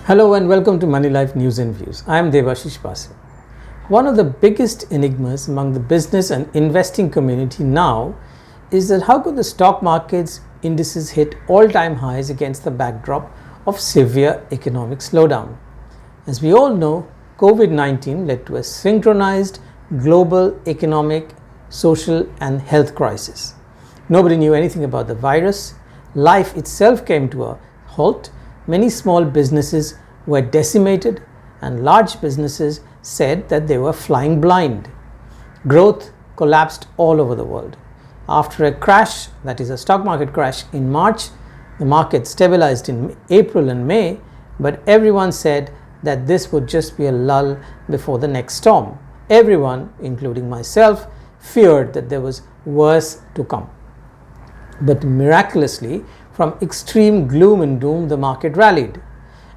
Hello and welcome to Money Life News and Views. I am Devashish Passe. One of the biggest enigmas among the business and investing community now is that how could the stock market's indices hit all-time highs against the backdrop of severe economic slowdown? As we all know, COVID-19 led to a synchronized global economic, social and health crisis. Nobody knew anything about the virus. Life itself came to a halt. Many small businesses were decimated and large businesses said that they were flying blind. Growth collapsed all over the world. After a crash, that is a stock market crash in March, the market stabilized in April and May, but everyone said that this would just be a lull before the next storm. Everyone, including myself, feared that there was worse to come. But miraculously, from extreme gloom and doom, the market rallied.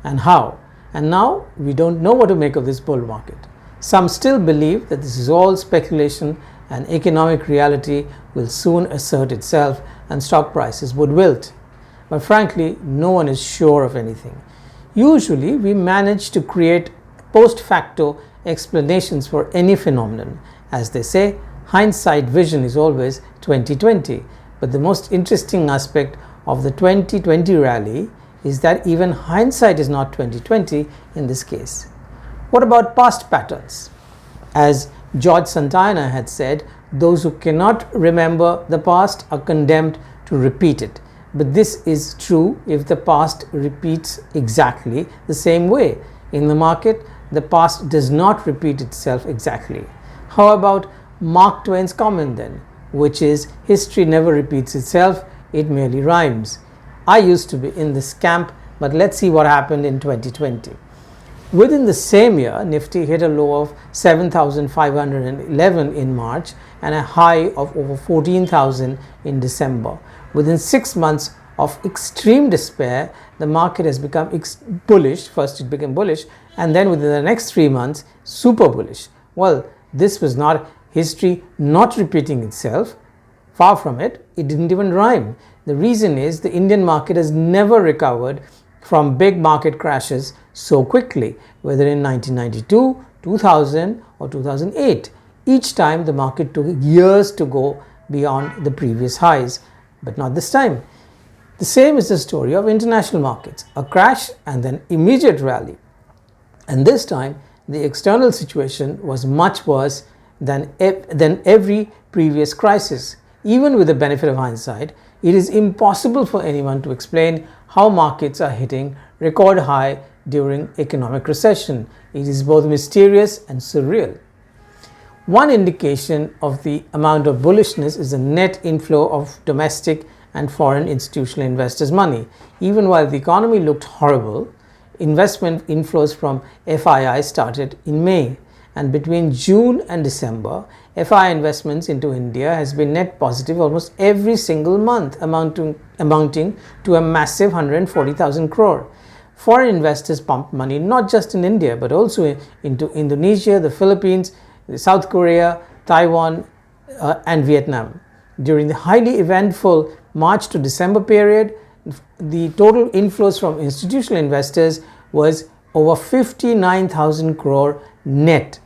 And how? And now we don't know what to make of this bull market. Some still believe that this is all speculation and economic reality will soon assert itself and stock prices would wilt. But frankly, no one is sure of anything. Usually, we manage to create post facto explanations for any phenomenon. As they say, hindsight vision is always 20/20. But the most interesting aspect of the 2020 rally is that even hindsight is not 20/20 in this case. What about past patterns? As George Santayana had said, those who cannot remember the past are condemned to repeat it. But this is true if the past repeats exactly the same way. In the market, the past does not repeat itself exactly. How about Mark Twain's comment then, which is history never repeats itself, it merely rhymes. I used to be in this camp, but let's see what happened in 2020. Within the same year, Nifty hit a low of 7,511 in March and a high of over 14,000 in December. Within 6 months of extreme despair, the market has become bullish. First it became bullish and then within the next 3 months, super bullish. Well, this was not history not repeating itself. Far from it, it didn't even rhyme. The reason is the Indian market has never recovered from big market crashes so quickly, whether in 1992, 2000 or 2008. Each time the market took years to go beyond the previous highs, but not this time. The same is the story of international markets, a crash and then immediate rally. And this time the external situation was much worse than every previous crisis. Even with the benefit of hindsight, it is impossible for anyone to explain how markets are hitting record high during economic recession. It is both mysterious and surreal. One indication of the amount of bullishness is the net inflow of domestic and foreign institutional investors' money. Even while the economy looked horrible, investment inflows from FII started in May. And between June and December, FII investments into India has been net positive almost every single month, amounting to a massive 140,000 crore. Foreign investors pumped money not just in India but also into Indonesia, the Philippines, South Korea, Taiwan and Vietnam. During the highly eventful March to December period, the total inflows from institutional investors was over 59,000 crore net.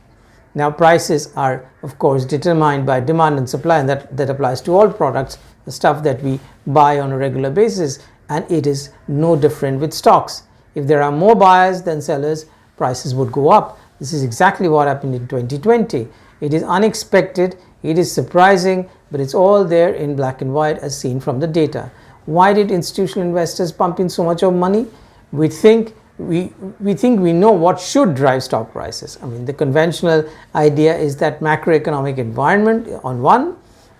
Now prices are of course determined by demand and supply, and that applies to all products, the stuff that we buy on a regular basis, and it is no different with stocks. If there are more buyers than sellers, prices would go up. This is exactly what happened in 2020. It is unexpected, it is surprising, but it's all there in black and white as seen from the data. Why did institutional investors pump in so much of money? We think we know what should drive stock prices. I mean, the conventional idea is that macroeconomic environment on one,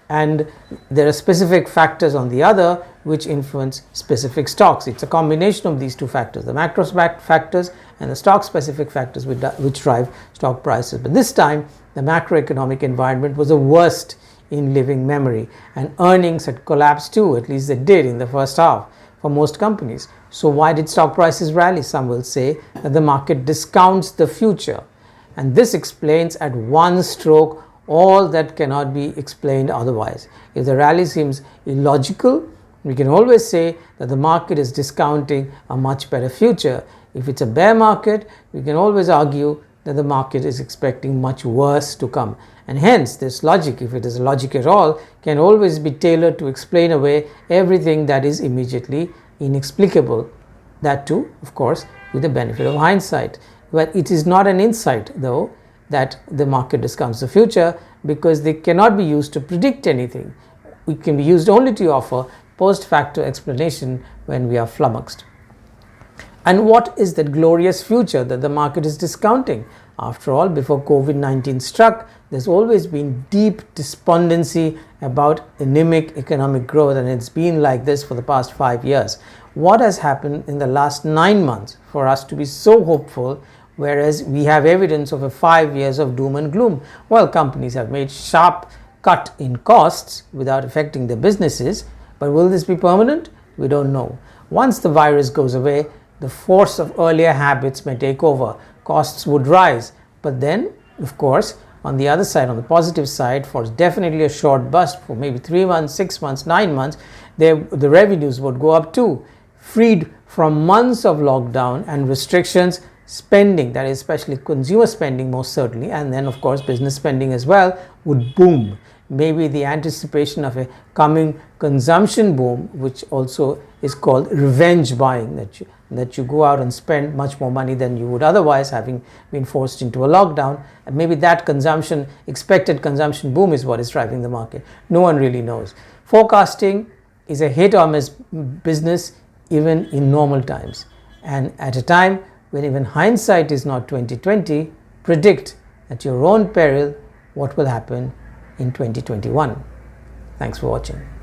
and there are specific factors on the other which influence specific stocks. It's a combination of these two factors, the macro factors and the stock specific factors which drive stock prices. But this time the macroeconomic environment was the worst in living memory, and earnings had collapsed too, at least they did in the first half for most companies. So why did stock prices rally? Some will say that the market discounts the future, and this explains at one stroke all that cannot be explained otherwise. If the rally seems illogical, we can always say that the market is discounting a much better future. If it's a bear market, we can always argue that the market is expecting much worse to come. And hence, this logic, if it is a logic at all, can always be tailored to explain away everything that is immediately inexplicable. That too, of course, with the benefit of hindsight. But it is not an insight, though, that the market discounts the future, because they cannot be used to predict anything. It can be used only to offer post facto explanation when we are flummoxed. And what is that glorious future that the market is discounting? After all, before COVID-19 struck, there's always been deep despondency about anemic economic growth, and it's been like this for the past 5 years. What has happened in the last 9 months for us to be so hopeful, whereas we have evidence of 5 years of doom and gloom? Well, companies have made sharp cut in costs without affecting their businesses, but will this be permanent? We don't know. Once the virus goes away, the force of earlier habits may take over. Costs would rise, but then, of course, on the other side, on the positive side, for definitely a short burst, for maybe 3 months, 6 months, 9 months, the revenues would go up too. Freed from months of lockdown and restrictions, spending, that is especially consumer spending most certainly, and then of course business spending as well, would boom. Maybe the anticipation of a coming consumption boom, which also is called revenge buying, that you go out and spend much more money than you would otherwise, having been forced into a lockdown. And maybe that expected consumption boom is what is driving the market. No one really knows. Forecasting is a hit or miss business even in normal times. And at a time when even hindsight is not 2020, predict at your own peril what will happen in 2021. Thanks for watching.